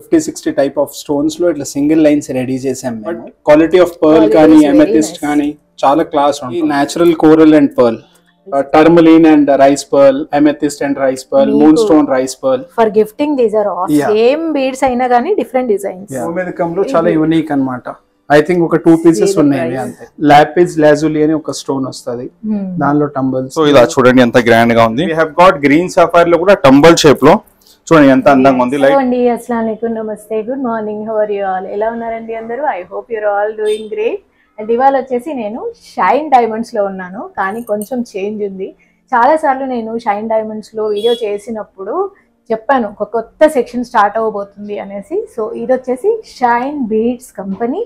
50-60 type of stones లో ఇట్లా single lines ready చేసాం మేము. క్వాలిటీ ఆఫ్ పర్ల్ కానీ ఎమెథిస్ట్ కానీ చాలా క్లాస్ ఉంటుంది. Natural coral and pearl, tourmaline and rice pearl, amethyst and rice pearl, moon stone rice pearl. For gifting these are all same beads అయినా కానీ different designs. గోమేధికంలో చాలా unique అన్నమాట. I think ఒక 2 pieces ఉన్నాయి అంతే. లాపిస్ లాజులి అని ఒక స్టోన్ వస్తది, దానిలో టంబల్స్. సో ఇలా చూడండి ఎంత గ్రాండ్ గా ఉంది. We have got green sapphire లో కూడా టంబల్ షేప్ లో చూడండి ఎంత అందంగా ఉంది. లైక్ అండి, అస్సలాము అలైకుం, నమస్తే, good morning, how are you all? ఎలా ఉన్నారండి అందరూ? I hope you are all doing great. And ఇవాళ వచ్చేసి నేను షైన్ డైమండ్స్ లో ఉన్నాను, కానీ కొంచెం చేంజ్ ఉంది. చాలా సార్లు నేను షైన్ డైమండ్స్ లో వీడియో చేసినప్పుడు చెప్పాను ఒక కొత్త సెక్షన్ స్టార్ట్ అవ్వబోతుంది అనేసి. సో ఇది వచ్చేసి shine beads company.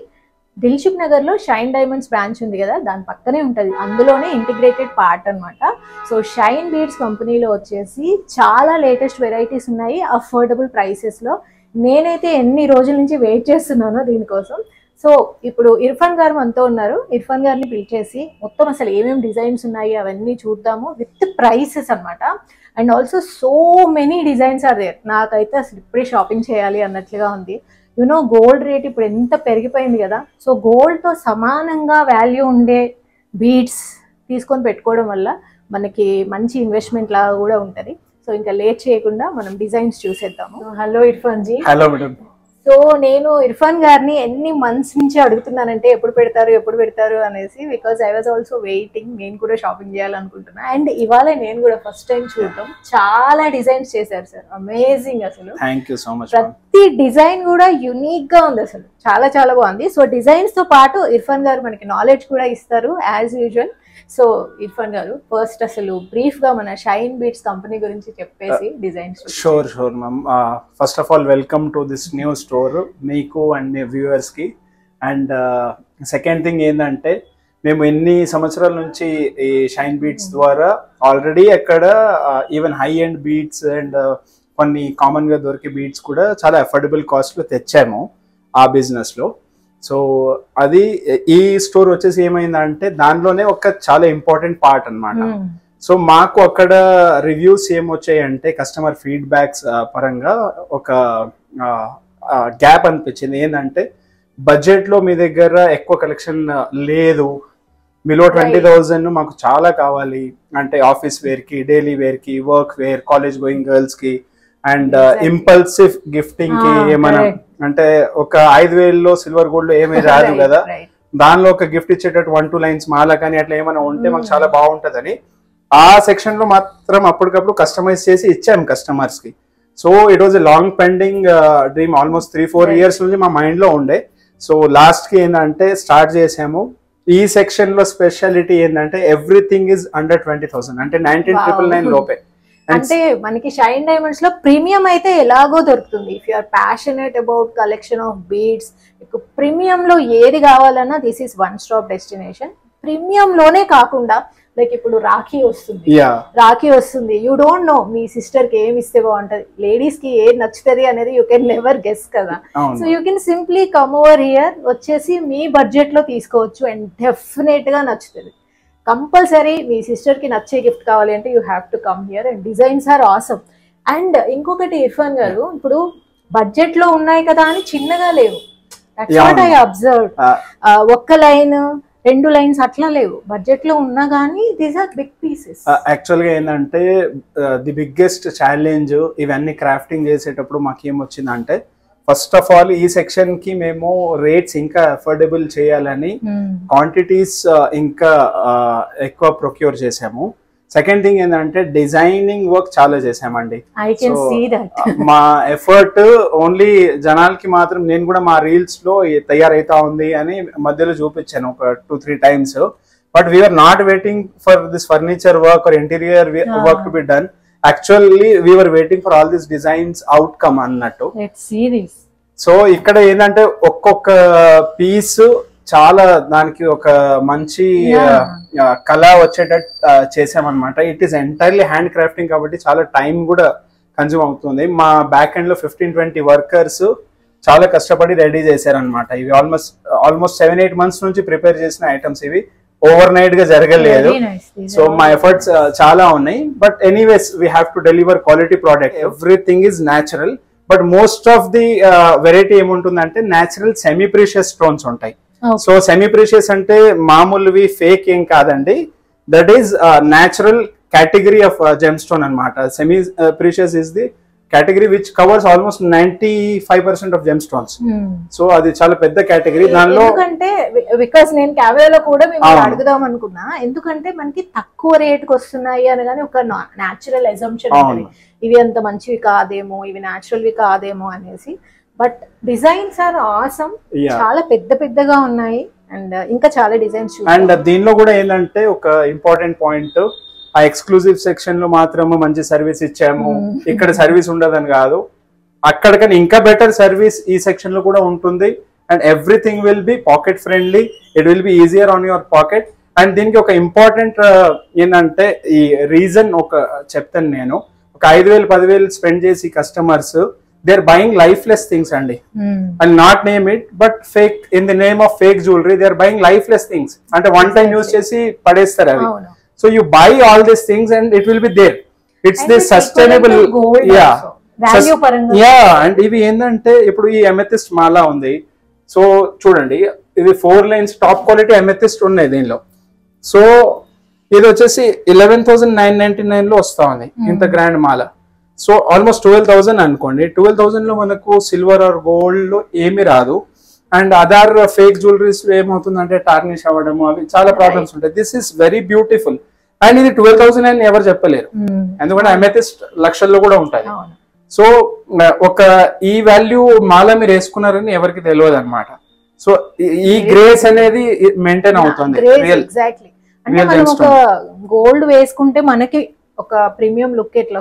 Dilsukh Nagar లో షైన్ డైమండ్స్ బ్రాంచ్ ఉంది కదా, దాని పక్కనే ఉంటుంది, అందులోనే ఇంటిగ్రేటెడ్ పార్ట్ అన్నమాట. సో షైన్ బీడ్స్ కంపెనీలో వచ్చేసి చాలా లేటెస్ట్ వెరైటీస్ ఉన్నాయి అఫోర్డబుల్ ప్రైసెస్ లో. నేనైతే ఎన్ని రోజుల నుంచి వెయిట్ చేస్తున్నానో దీనికోసం. సో ఇప్పుడు ఇర్ఫాన్ గారు మనతో ఉన్నారు. ఇర్ఫాన్ గారిని పిలిచేసి మొత్తం అసలు ఏమేమి డిజైన్స్ ఉన్నాయి అవన్నీ చూద్దాము, విత్ ప్రైసెస్ అన్నమాట. And also so many designs are there. నాకైతే అసలు ఇప్పుడే షాపింగ్ చేయాలి అన్నట్లుగా ఉంది. యునో గోల్డ్ రేట్ ఇప్పుడు ఎంత పెరిగిపోయింది కదా. సో గోల్డ్తో సమానంగా వాల్యూ ఉండే బీడ్స్ తీసుకొని పెట్టుకోవడం వల్ల మనకి మంచి ఇన్వెస్ట్మెంట్ లాగా కూడా ఉంటుంది. సో ఇంకా లేట్ చేయకుండా మనం డిజైన్స్ చూసేద్దాము. Hello Irfan ji. Hello madam. So నేను ఇర్ఫాన్ గారిని ఎన్ని మంత్స్ నుంచి అడుగుతున్నానంటే ఎప్పుడు పెడతారు అనేసి, because I was also waiting. నేను కూడా షాపింగ్ చేయాలనుకుంటున్నా. అండ్ ఇవాళ నేను కూడా ఫస్ట్ టైం చూడటం. చాలా డిజైన్స్ చేశారు సార్, అమేజింగ్ అసలు. Thank you so much. ప్రతి డిజైన్ కూడా యునిక్ గా ఉంది అసలు, చాలా చాలా బాగుంది. సో డిజైన్స్ తో పాటు ఇర్ఫాన్ గారు మనకి నాలెడ్జ్ కూడా ఇస్తారు యాజ్ యూజువల్. సో ఇర్ఫాన్ గారు ఫస్ట్ అసలు బ్రీఫ్ గా మన షైన్ బీడ్స్ కంపెనీ గురించి చెప్పేసి designs. Sure ma'am. First of all welcome to this new store మీకు అండ్ మీ వ్యూవర్స్ కి. అండ్ సెకండ్ థింగ్ ఏంటంటే, మేము ఎన్ని సంవత్సరాల నుంచి ఈ షైన్ బీడ్స్ ద్వారా ఆల్రెడీ అక్కడ even high end beads and కొన్ని కామన్ గా దొరికే బీడ్స్ కూడా చాలా అఫోర్డబుల్ కాస్ట్ లో తెచ్చాము ఆ బిజినెస్ లో. సో అది ఈ స్టోర్ వచ్చేసి ఏమైందంటే దానిలోనే ఒక చాలా ఇంపార్టెంట్ పార్ట్ అన్నమాట. సో మాకు అక్కడ రివ్యూస్ ఏమొచ్చాయంటే కస్టమర్ ఫీడ్బ్యాక్స్ పరంగా ఒక గ్యాప్ అనిపించింది. ఏంటంటే బడ్జెట్ లో మీ దగ్గర ఎక్కువ కలెక్షన్ లేదు, బిలో 20,000 మాకు చాలా కావాలి అంటే ఆఫీస్ వేర్ కి, డైలీ వేర్ కి, work wear, college going girls కి అండ్ ఇంపల్సివ్ గిఫ్టింగ్ కి ఏమైనా అంటే ఒక 5,000లో సిల్వర్ గోల్డ్ లో ఏమీ రాదు కదా, దానిలో ఒక గిఫ్ట్ ఇచ్చేటట్టు 1-2 లైన్స్ మాల కానీ అట్లా ఏమైనా ఉంటే మాకు చాలా బాగుంటదని ఆ సెక్షన్ లో మాత్రం అప్పటికప్పుడు కస్టమైజ్ చేసి ఇచ్చాము కస్టమర్స్ కి. So it was a long pending dream, almost 3-4 years నుంచి మా మైండ్ లో ఉండే. సో లాస్ట్ కి ఏంటంటే స్టార్ట్ చేసాము. ఈ సెక్షన్ లో స్పెషాలిటీ ఏంటంటే ఎవ్రీథింగ్ ఇస్ అండర్ 20,000, అంటే 19,999 లోపే. అంటే మనకి షైన్ డైమండ్స్ లో ప్రీమియం అయితే ఎలాగో దొరుకుతుంది. If you are passionate about collection of beads, మీకు ప్రీమియం లో ఏది కావాలన్నా this is one stop destination. Premium లోనే కాకుండా లైక్ ఇప్పుడు రాఖీ వస్తుంది, యూ డోంట్ నో మీ సిస్టర్ కి ఏమి ఇస్తే బాగుంటది, లేడీస్ కి ఏది నచ్చుతుంది అనేది యూ కెన్ నెవర్ గెస్ కదా. So you can simply come over here, వచ్చేసి మీ బడ్జెట్ లో తీసుకోవచ్చు అండ్ డెఫినెట్ గా నచ్చుతుంది. కంపల్సరీ మీ సిస్టర్ కి నచ్చే గిఫ్ట్ కావాలి అంటే you have to come here and designs are awesome. And ఇంకొకటి ఇర్ఫాన్ గారు, ఇప్పుడు బడ్జెట్ లో ఉన్నాయి కదా అని చిన్నగా లేవు. That's what I observed. ఒక్క లైన్ 2 లైన్స్ అట్లా లేవు, బడ్జెట్ లో ఉన్నా కానీ these are big pieces. Actual గా ఏంటంటే ది బిగ్గెస్ట్ ఛాలెంజ్ ఇవన్నీ క్రాఫ్టింగ్ చేసేటప్పుడు మాకు ఏమొచ్చిందంటే, ఫస్ట్ ఆఫ్ ఆల్ ఈ సెక్షన్ కి మేము రేట్స్ ఇంకా అఫోర్డబుల్ చేయాలని క్వాంటిటీస్ ఇంకా ఎక్కువ ప్రొక్యూర్ చేసాము. సెకండ్ థింగ్ ఏంటంటే డిజైనింగ్ వర్క్ చాలా చేసామండి. మా ఎఫర్ట్ ఓన్లీ జనాలకి మాత్రం, నేను కూడా మా రీల్స్ లో తయారైతా ఉంది అని మధ్యలో చూపించాను ఒక 2-3 times. But we're not waiting for this furniture work or interior work to be done. Actually we're waiting for all this designs outcome అన్నట్టు. సో ఇక్కడ ఏంటంటే ఒక్కొక్క పీస్ చాలా దానికి ఒక మంచి కళ వచ్చేటట్టు చేసామన్నమాట. It is entirely hand crafting కాబట్టి చాలా టైం కూడా కన్జ్యూమ్ అవుతుంది. మా బ్యాక్ ఎండ్ లో 15-20 వర్కర్స్ చాలా కష్టపడి రెడీ చేశారనమాట. ఇవి ఆల్మోస్ట్ 7-8 months నుంచి ప్రిపేర్ చేసిన ఐటమ్స్. ఇవి ఓవర్ నైట్ గా జరగలేదు. సో మా ఎఫర్ట్స్ చాలా ఉన్నాయి. But anyways we have to deliver quality product. Everything is natural, but most of the variety ఏముంటుందంటే న్యాచురల్ సెమీ ప్రీషియస్ స్టోన్స్ ఉంటాయి. సో సెమీ ప్రీషియస్ అంటే మామూలువి ఫేక్ ఏం కాదండి, that is natural category of gem stone అనమాట. Semi precious is the category which covers almost 95% of gem stones. So అది చాలా పెద్ద కేటగిరీ. దానిలో ఎందుకంటే బికాస్ నేను కెమెరాలో కూడా మేము అడుగుదాం అనుకున్నా, ఎందుకంటే మనకి తక్కువ రేట్కి వస్తున్నాయి అనగానే ఒక న్యాచురల్ అజంప్షన్ ఉంటుంది, ఇవి అంత మంచివి కాదేమో, ఇవి న్యాచురల్వి కాదేమో అనేసి. బట్ డిజైన్స్ ఆర్ ఆసమ్, చాలా పెద్ద పెద్దగా ఉన్నాయి అండ్ ఇంకా చాలా డిజైన్స్. అండ్ దీనిలో కూడా ఏంటంటే ఒక ఇంపార్టెంట్ పాయింట్, ఆ ఎక్స్క్లూజివ్ సెక్షన్ లో మాత్రమే మంచి సర్వీస్ ఇచ్చాము, ఇక్కడ సర్వీస్ ఉండదని కాదు, అక్కడికని ఇంకా బెటర్ సర్వీస్ ఈ సెక్షన్ లో కూడా ఉంటుంది. And everything will be pocket friendly, it will be easier on your pocket. And దీనికి ఒక ఇంపార్టెంట్ ఏంటంటే ఈ రీజన్ ఒక చెప్తాను నేను. ఒక 5,000-10,000 స్పెండ్ చేసి customers they are buying lifeless things అండి. And not name it but fake, in the name of fake jewellery they are buying lifeless things. అంటే వన్ టైం యూజ్ చేసి పడేస్తారు అవి. So you buy all these things and it will be there. It's the sustainable value paranga. And ఇవి ఏంటంటే ఇప్పుడు ఈ amethyst మాలా ఉంది. So చూడండి ఇది 4 లైన్స్ టాప్ క్వాలిటీ అమెథిస్ట్ ఉన్నాయి దీనిలో. సో ఇది వచ్చేసి 11,999 లో వస్తా ఉంది ఇంత గ్రాండ్ మాల. సో ఆల్మోస్ట్ 12,000 అనుకోండి. 12,000 లో మనకు సిల్వర్ ఆర్ గోల్డ్ లో ఏమి రాదు. అండ్ అదర్ ఫేక్ జ్యువెలరీస్ ఏమవుతుందంటే టార్నిష్ అవ్వడము, అవి చాలా ప్రాబ్లమ్స్ ఉంటాయి. This is very beautiful. And ఇది 12,000 అని ఎవరు చెప్పలేరు, ఎందుకంటే అమెథిస్ట్ లక్షల్లో కూడా ఉంటాయి. సో ఒక ఈ వాల్యూ మాల మీరు వేసుకున్నారని ఎవరికి తెలియదు అనమాట. సో ఈ గ్రేస్ అనేది మెయింటైన్ అవుతుంది. ఎగ్జాక్ట్లీ, అంటే మనం ఒక గోల్డ్ వేసుకుంటే మనకి ఒక ప్రీమియం లుక్ ఎట్లా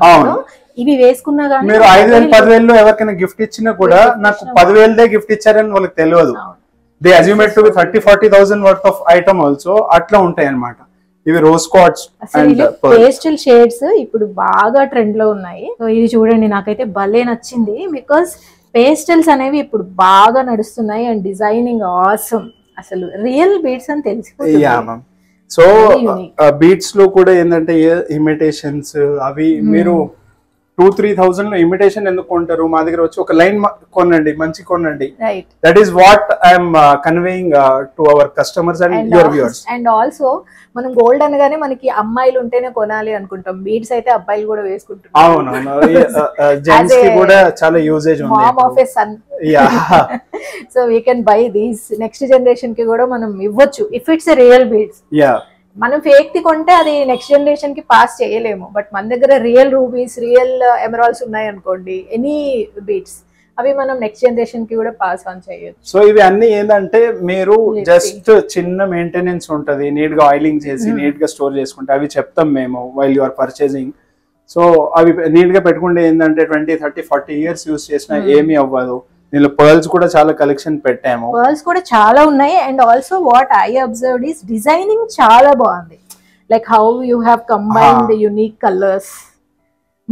ఇవి వేసుకున్నా కానీ మీరు 5,000-10,000 ఎవరికైనా గిఫ్ట్ ఇచ్చినా కూడా నాకు 10,000 గిఫ్ట్ ఇచ్చారని వాళ్ళకి తెలియదు. They assume to be 30,000-40,000 worth of item also. అట్లా ఉంటాయి అనమాట ఇవి. Rose quartz and pastel shades ఇప్పుడు బాగా ట్రెండ్ లో ఉన్నాయి. సో ఇది చూడండి, నాకైతే భలే నచ్చింది బికాస్ పేస్టల్స్ అనేవి ఇప్పుడు బాగా నడుస్తున్నాయి అండ్ డిజైనింగ్ ఆసమ్. అసలు రియల్ బీడ్స్ అని తెలిసిపోతుంది. సో బీట్స్ లో కూడా ఏంటంటే ఇమిటేషన్స్ అవి మీరు 2,000-3,000 లో ఇమిటేషన్ ఎందుకు కొంటారు? మా దగ్గర వచ్చి ఒక లైన్ కొనండి, మంచి కొనండి. That is what I'm conveying to our customers and your viewers. And also మనం గోల్డ్ అనగానే మనకి అమ్మాయిలు ఉంటేనే కొనాలి అనుకుంటాం, బీడ్స్ అయితే అబ్బాయిలు కూడా వేసుకుంటారు. అవునవును, జెంట్స్ కి కూడా చాలా యూజేజ్ ఉంది. Mom of a son. So we can buy these, next generation కి కూడా మనం ఇవ్వచ్చు if it's a real beads. మనం ఫేక్ ది కొంటే అది నెక్స్ట్ జనరేషన్ కి పాస్ చేయలేము. బట్ మన దగ్గర రియల్ రూబీస్, రియల్ ఎమరాల్డ్స్ ఉన్నాయి అనుకోండి, ఎనీ బీట్స్, అవి మనం నెక్స్ట్ జనరేషన్ కి కూడా పాస్ ఆన్ చేయొచ్చు. సో ఇవి అన్ని ఏంటంటే మీరు జస్ట్ చిన్న మెయింటెనెన్స్ ఉంటది, నీట్ గా ఆయిలింగ్ చేసి నీట్ గా స్టోర్ చేసుకుంటే అవి చెప్తాం మేము while you are purchasing. So అవి నీట్ గా పెట్టుకుంటే ఏంటంటే 20-30-40 ఇయర్స్ యూస్ చేసినా ఏమీ అవ్వదు. దీనిలో పర్ల్స్ కూడా చాలా కలెక్షన్ పెట్టాము. పర్ల్స్ కూడా చాలా ఉన్నాయి. And also what I observed is designing చాలా బాగుంది. Like how you have combined unique colours.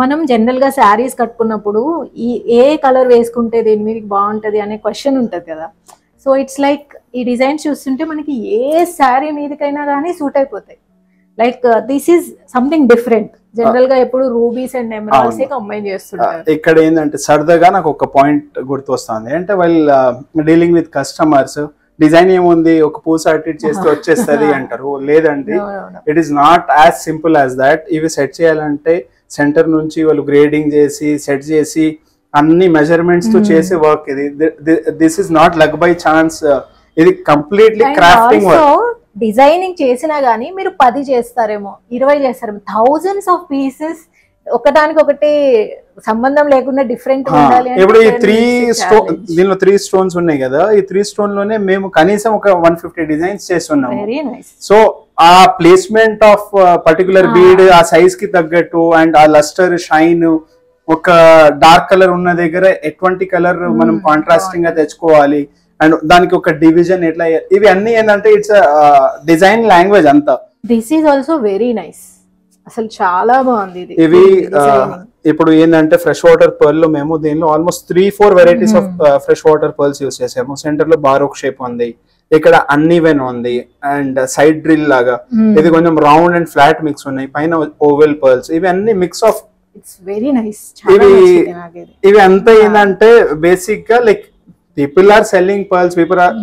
మనం జనరల్ గా శారీస్ కట్టుకున్నప్పుడు ఈ ఏ కలర్ వేసుకుంటే దీని మీద బాగుంటది అనే క్వశ్చన్ ఉంటది కదా. సో ఇట్స్ లైక్ ఈ డిజైన్స్ చూస్తుంటే మనకి ఏ శారీ మీదకైనా కానీ సూట్ అయిపోతాయి. Like this is something different. General గా ఎప్పుడు రూబీస్ అండ్ ఎమరాల్డ్స్ కంబైన్ చేస్తుంటారు. ఇక్కడ ఏంటంటే సరదాగా నాకు ఒక పాయింట్ గుర్తొస్తుంది. అంటే వాళ్ళు డీలింగ్ విత్ కస్టమర్స్, డిజైన్ ఏముంది ఒక పూస అటిట్ చేస్తే వచ్చేస్తుంది అంటారు. లేదండి, it is not as simple as that. ఇవి సెట్ చేయాలంటే సెంటర్ నుంచి వాళ్ళు గ్రేడింగ్ చేసి సెట్ చేసి అన్ని మెజర్మెంట్స్ తో చేసే వర్క్ ఇది. This is not luck by chance, ఇది కంప్లీట్లీ క్రాఫ్టింగ్ వర్క్. డిజైనింగ్ చేసినా గానీ మీరు 10 చేస్తారేమో, 20 చేస్తారేమో, థౌజండ్స్ ఆఫ్ పీసెస్ ఒకదానికొకటి సంబంధం లేకుండా డిఫరెంట్ ఉండాలి. ఇప్పుడు ఈ దీనిలో 3 స్టోన్స్ ఉన్నాయి కదా, ఈ 3 స్టోన్ లోనే మేము కనీసం ఒక 150 డిజైన్స్ చేస్తున్నాము. సో ఆ ప్లేస్మెంట్ ఆఫ్ పర్టికులర్ బీడ్ ఆ సైజ్ కి తగ్గట్టు అండ్ ఆ లస్టర్ షైన్, ఒక డార్క్ కలర్ ఉన్న దగ్గర ఎటువంటి కలర్ మనం కాంట్రాస్టింగ్ గా తెచ్చుకోవాలి అండ్ దానికి ఒక డివిజన్ ఎట్లా, ఇవి అన్ని ఏంటంటే ఇట్స్ డిజైన్ లాంగ్వేజ్ అంతా. This is also very nice, అసలు చాలా బాగుంది ఇది. ఇవి ఇప్పుడు ఏంటంటే ఫ్రెష్ వాటర్ పర్ల్ లో మేము దీనిలో almost 3-4 varieties of fresh water pearls use చేసాము. సెంటర్ లో బారోక్ షేప్ ఉంది, ఇక్కడ అన్ఈవెన్ ఉంది అండ్ సైడ్ డ్రిల్ లాగా, ఇది కొంచెం రౌండ్ అండ్ ఫ్లాట్ మిక్స్ ఉన్నాయి, పైన ఓవెల్ పర్ల్స్, ఇవి అన్ని mix of it's very nice. చాలా ఇవి నచ్చింది నాకు ఇది. ఇవి అంతా ఏంటంటే బేసిక్ గా like people are selling pearls,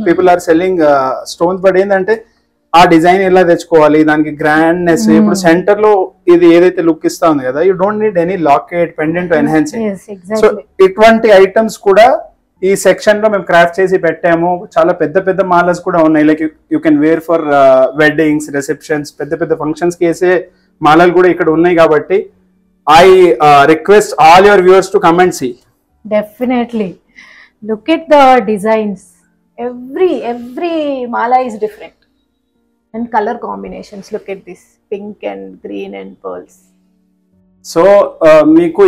people are selling stones, but ఏంటంటే ఆ డిజైన్ ఎలా తెచ్చుకోవాలి, దానికి గ్రాండ్నెస్. ఇప్పుడు సెంటర్ లో ఇది ఏదైతే లుక్ ఇస్తా ఉంది కదా, you don't need any locket pendant to enhance it. Yes, so exactly. ఇటువంటి ఐటమ్స్ కూడా ఈ సెక్షన్ లో మేము క్రాఫ్ట్ చేసి పెట్టాము. చాలా పెద్ద పెద్ద మాలస్ కూడా ఉన్నాయి, like you can wear for weddings, receptions, పెద్ద పెద్ద ఫంక్షన్స్ కి వేసే మాలలు కూడా ఇక్కడ ఉన్నాయి. కాబట్టి I request all your viewers to come and see. Definitely. Look at the designs. Every mala is different. And color combinations. Look at this. Pink and green and pearls. So మీకు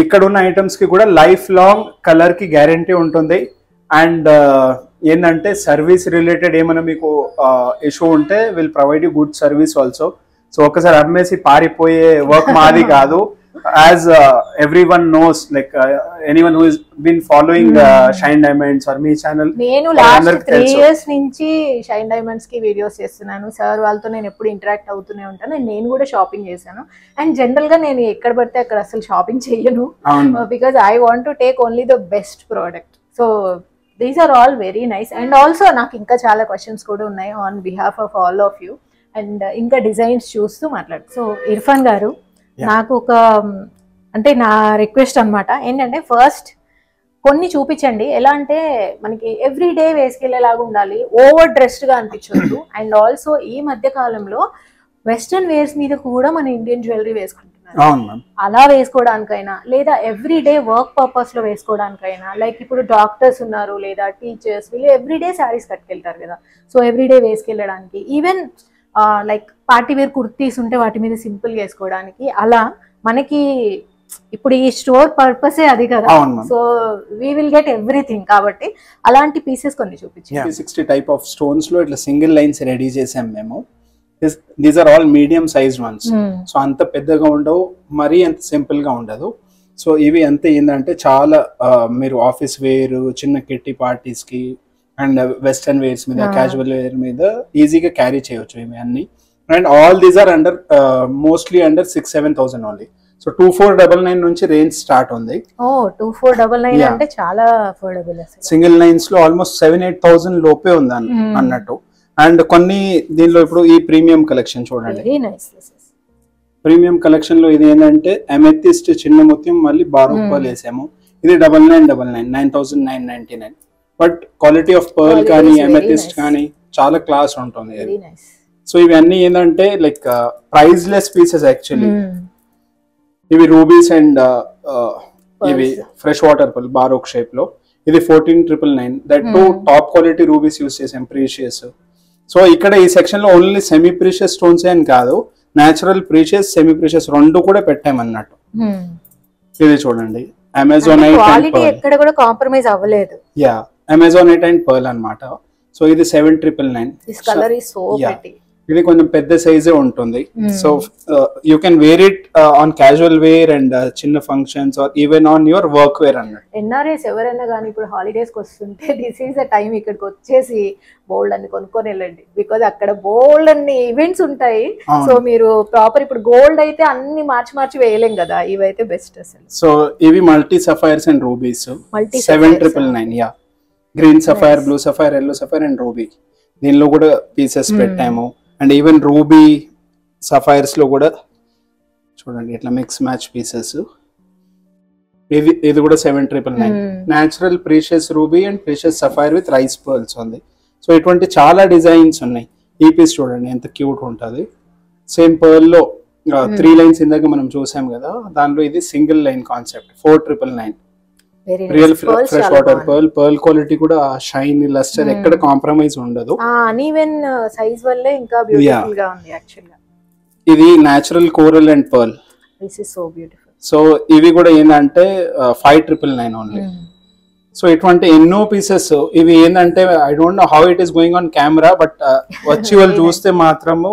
ఇక్కడ ఉన్న ఐటమ్స్ కి కూడా life long colour కి guarantee ఉంటుంది. And ఏంటంటే service related ఏమైనా మీకు ఇష్యూ ఉంటే will provide you good service also. So ఒకసారి అమ్మేసి పారిపోయే వర్క్ మాది కాదు. As everyone knows, like anyone who is been following shine diamonds or మీ ఛానల్, నేను లాస్ట్ 3 years నుంచి షైన్ డైమండ్స్ కి వీడియోస్ చేస్తున్నాను. సార్ వాళ్ళతో నేను ఎప్పుడు ఇంటరాక్ట్ అవుతూనే ఉంటాను. అండ్ నేను కూడా షాపింగ్ చేశాను. అండ్ జనరల్ గా నేను ఎక్కడ పడితే అక్కడ అసలు షాపింగ్ చేయను, because I want to take only the best product. So these are all very nice. And also నాకు ఇంకా చాలా క్వశ్చన్స్ కూడా ఉన్నాయి on behalf of all of you. And ఇంకా డిజైన్స్ చూస్తూ మాట్లాడు. సో ఇర్ఫాన్ గారు, నాకు ఒక అంటే నా రిక్వెస్ట్ అన్నమాట ఏంటంటే, ఫస్ట్ కొన్ని చూపించండి. ఎలా అంటే మనకి ఎవ్రీ డే వేసుకెళ్లేలాగా ఉండాలి, ఓవర్ డ్రెస్డ్ గా అనిపించొద్దు. అండ్ ఆల్సో ఈ మధ్య కాలంలో వెస్టర్న్ వేర్స్ మీద కూడా మన ఇండియన్ జ్యువెలరీ వేసుకుంటున్నారు. అలా వేసుకోవడానికైనా, లేదా ఎవ్రీ డే వర్క్ పర్పస్ లో వేసుకోవడానికైనా, లైక్ ఇప్పుడు డాక్టర్స్ ఉన్నారు లేదా టీచర్స్, వీళ్ళు ఎవ్రీ డే శారీస్ కట్టుకెళ్తారు కదా. సో ఎవ్రీ డే వేసుకెళ్ళడానికి, even like party wear kurtis ఉంటే వాటి మీద సింపుల్ వేసుకోవడానికి, అలా మనకి ఇప్పుడు ఈ స్టోర్ పర్పసే అది కదా. So we will get everything. కాబట్టి అలాంటి పీసెస్ కొన్ని చూపించాం. 60 టైప్ ఆఫ్ స్టోన్స్ లో ఇట్లా సింగిల్ లైన్స్ రెడీ చేసాం మేము. These are all medium size ones. So అంత పెద్దగా ఉండవు, మరీ అంత సింపుల్ గా ఉండదు. సో ఇవి అంతే ఏంటంటే చాలా మీరు ఆఫీస్ వేర్, చిన్న కిట్టి పార్టీస్ కి అండ్ వెస్టర్న్ వేర్స్ మీద, క్యాజువల్ వేర్ మీద ఈజీగా క్యారీ చేయొచ్చు ఇవి అన్ని. And all these are under mostly under 6-7,000 only. So 2499 నుంచి రేంజ్ స్టార్ట్ ఉంది. 2499 అంటే చాలా అఫోర్డబుల్. సింగిల్ లైన్స్ లో ఆల్మోస్ట్ 7-8,000 లోపే ఉంది అన్నట్టు. అండ్ కొన్ని దీనిలో ఇప్పుడు ఈ ప్రీమియం కలెక్షన్ చూడండి. ప్రీమియం కలెక్షన్ లో ఇది ఏంటంటే అమెథిస్ట్ చిన్న ముత్యం మళ్ళీ బారూపాలు వేసాము. ఇది 9999, 9,999. బట్ క్వాలిటీ ఆఫ్ పర్ల్ కానీ అమెథిస్ట్ కానీ చాలా క్లాస్ ఉంటుంది. సో ఇవన్నీ ఏంటంటే లైక్ ప్రైజ్లెస్ పీసెస్ యాక్చువల్లీ. ఇవి రూబీస్ అండ్ ఇవి ఫ్రెష్ వాటర్ పర్ల్ బారోక్ షేప్ లో. ఇది 14,999. That to top quality rubies use చేసాం, ప్రీషియస్. సో ఇక్కడ ఈ సెక్షన్ లో ఓన్లీ సెమీ ప్రీషియస్ స్టోన్స్ అని కాదు, న్యాచురల్ ప్రీషియస్, సెమీ ప్రీషియస్ రెండు కూడా పెట్టామన్నట్టు. ఇది చూడండి, అమెజోనైట్ ఎక్కడ కూడా కాంప్రమైజ్ అవ్వలేదు. యా, అమెజోనైట్ అండ్ పర్ల్ అన్నమాట. సో ఇది 7,999. This colour is so pretty. ఇది కొంచెం పెద్ద సైజే ఉంటుంది. So you can wear it on casual wear and చిన్న functions or even on your work wear అన్నట్టు. ఎన్ఆర్ఐస్ ఎవరైనా కానీ ఇప్పుడు హాలిడేస్ కి వస్తుంటే దిస్ ఈస్ ద టైం ఇక్కడికి వచ్చేసి బోల్డ్ అన్ని కొనుక్కొని వెళ్ళండి. బికాజ్ అక్కడ బోల్డ్ అన్ని ఈవెంట్స్ ఉంటాయి. సో మీరు ప్రాపర్ ఇప్పుడు గోల్డ్ అయితే అన్ని మార్చి వేయలేం కదా, ఇవైతే బెస్ట్ అసలు. సో ఇవి multi sapphires and rubies 7,999. Yeah, green sapphire, blue sapphire, yellow sapphire and ruby. దీనిలో కూడా పీసెస్ పెట్టాము. అండ్ ఈవెన్ రూబీ సఫైర్స్ లో కూడా చూడండి ఇట్లా మిక్స్ మ్యాచ్ పీసెస్. ఇది కూడా 7,999. Natural precious ruby and precious sapphire with rice pearls ఉంది. సో ఇటువంటి చాలా డిజైన్స్ ఉన్నాయి. ఈ పీస్ చూడండి ఎంత క్యూట్ ఉంటుంది. సేమ్ పర్ల్ లో 3 లైన్స్ ఇందాక మనం చూసాం కదా, దానిలో ఇది single line concept 4,999. Real fresh water pearl. Pearl quality కూడా షైన్, లస్టర్ ఎక్కడ కాంప్రమైజ్ ఉండదు. అన్ఈవెన్ సైజ్ వల్లే ఇంకా బ్యూటిఫుల్ గా ఉంది యాక్చువల్లీ. ఇది natural coral and pearl. This is so beautiful. So ఇవి కూడా ఏంటంటే 5,999 ఓన్లీ. సో ఇటువంటి ఎన్నో పీసెస్. ఇవి ఏంటంటే I don't know how it is going on camera, but వచ్చి వాళ్ళు చూస్తే మాత్రము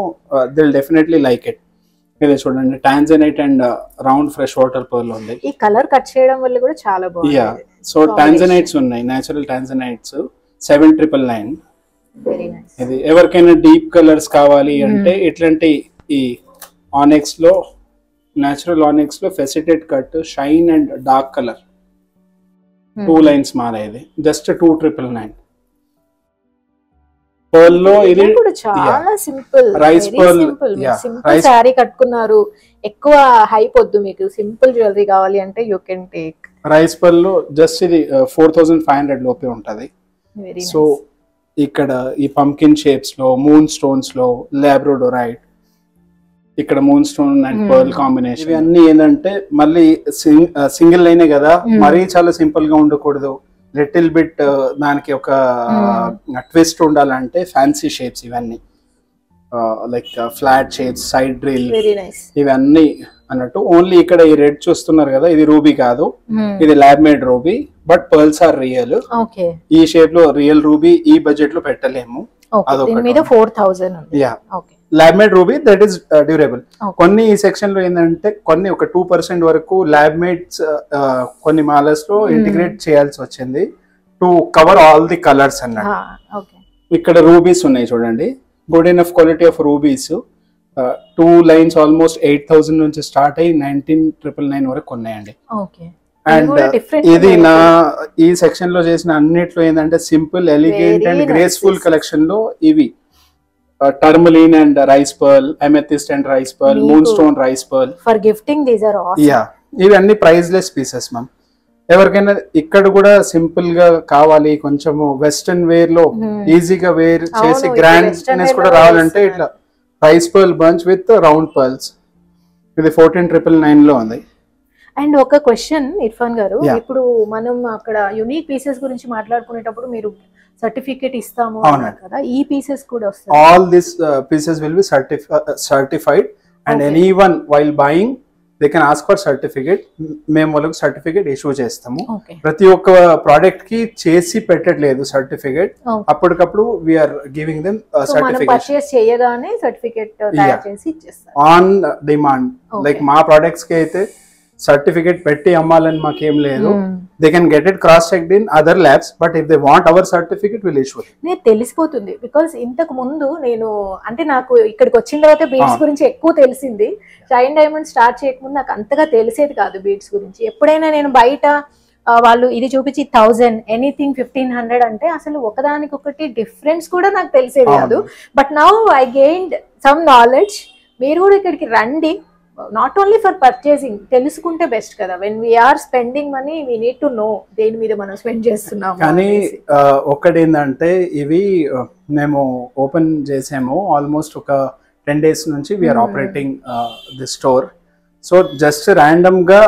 they will definitely like it. ఇది చూడండి, tanzanite and round fresh water pearl ఉంది. ఈ కలర్ కట్ చేయడం వల్ల కూడా చాలా బాగుంది. యా, సో టాంజనైట్స్ ఉన్నాయి, నేచురల్ టాంజనైట్స్ 7,999. Very nice. ఇది ఎవరికైనా డీప్ కలర్స్ కావాలి అంటే ఇట్లాంటి ఈ ఆనెక్స్ లో న్యాచురల్ ఆనిక్స్ లో facetted cut, shine and dark colour 2 lines మాల. ఇది జస్ట్ 2,999. పర్ల్ లో ఇది కూడా చాలా simple, rice pearl. Simple sari కట్టుకున్నారు, ఎక్కువ హైప్ వద్దు, మీకు సింపుల్ జ్యువెలరీ కావాలి అంటే you can take rice pearl లో. జస్ట్ ఇది 4,500 లోపే ఉంటది. సో ఇక్కడ ఈ పంకిన్ షేప్స్ లో, మూన్ స్టోన్స్ లో, లాబ్రోడోరైట్, ఇక్కడ moon stone and pearl combination. ఇవి అన్ని ఏంటంటే మళ్ళీ సింగిల్ లైనే కదా, మరీ చాలా సింపుల్ గా ఉండకూడదు, లిటిల్ బిట్ దానికి ఒక ట్విస్ట్ ఉండాలంటే ఫ్యాన్సీ షేప్స్ ఇవన్నీ, like flat shapes, side drill, ఇవన్నీ అన్నట్టు. ఓన్లీ ఇక్కడ ఈ రెడ్ చూస్తున్నారు కదా, ఇది రూబీ కాదు, ఇది lab made ruby, but pearls are real. ఈ షేప్ లో రియల్ రూబీ ఈ బడ్జెట్ లో పెట్టలేము. అదొకటి 4,000. Lab made ruby that is durable. కొన్ని ఈ సెక్షన్ లో ఏంటంటే కొన్ని ఒక 2% వరకు ల్యాబ్ మేడ్స్ కొన్ని మాలస్ లో ఇంటిగ్రేట్ చేయాల్సి వచ్చింది to cover all the colours అన్నట్టు. ఇక్కడ రూబీస్ ఉన్నాయి చూడండి, good enough quality of rubies. 2 lines almost 8,000 నుంచి స్టార్ట్ అయ్యి 19,999 వరకు ఉన్నాయండి. అండ్ ఇది నా ఈ సెక్షన్ లో చేసిన అన్నిట్లో ఏంటంటే simple, elegant and graceful collection లో ఇవి tourmaline and rice pearl, amethyst and rice pearl, moon stone rice pearl for gifting. These are awesome. Yeah, ఇవి అన్ని ప్రైస్లెస్ పీసెస్ మ్యామ్. ఎవరికైనా ఇక్కడ కూడా సింపుల్ గా కావాలి, కొంచెం వెస్టర్న్ వేర్ లో ఈజీగా వేర్ చేసి గ్రాండ్నెస్ కూడా రావాలంటే ఇట్లా rice pearl bunch with round pearls. ఇది 14,999 లో ఉంది. అండ్ ఒక క్వశ్చన్ ఇర్ఫాన్ గారు, ఇప్పుడు మనం అక్కడ యూనిక్ పీసెస్ గురించి మాట్లాడుకునేటప్పుడు మీరు సర్టిఫికేట్ ఇస్తాము కదా, ఈ పీసెస్ కూడా వస్తాయి? All this pieces will be certified and anyone while buying they can ask for certificate. మేము వాళ్ళకి సర్టిఫికేట్ ఇష్యూ చేస్తాము. ప్రతి ఒక్క ప్రోడక్ట్ కి చేసి పెట్టట్లేదు సర్టిఫికేట్, అప్పటికప్పుడు we're giving them certificate on demand. Like మా ప్రోడక్ట్స్ కి అయితే సర్టిఫికేట్ పెట్టి అమ్మాలని మాకేం లేదు. They can get it cross checked in other labs, but if they want our certificate will issue. నేను తెలిసిపోతుంది, బికాస్ ఇంతకు ముందు నేను అంటే నాకు ఇక్కడికి వచ్చిన తర్వాత బీడ్స్ గురించి ఎక్కువ తెలిసింది. షైన్ డైమండ్ స్టార్ట్ చేయకముందు నాకు అంతగా తెలిసేది కాదు బీడ్స్ గురించి. ఎప్పుడైనా నేను బయట వాళ్ళు ఇది చూపించి 1,000 ఎనీథింగ్ 1,500 అంటే అసలు ఒకదానికొకటి డిఫరెన్స్ కూడా నాకు తెలిసేది కాదు. But now I gained some knowledge. మీరు కూడా ఇక్కడికి రండి, నాట్ ఓన్లీ ఫర్ పర్చేసింగ్, తెలుసుకుంటే బెస్ట్ కదా. When we're spending money we need to know దేని మీద మనం స్పెండ్ చేస్తున్నాం. కానీ ఒక్కటి ఏంటంటే ఇవి మేము ఓపెన్ చేసాము ఆల్మోస్ట్ ఒక 10 days నుంచి we're operating the store. So just random గా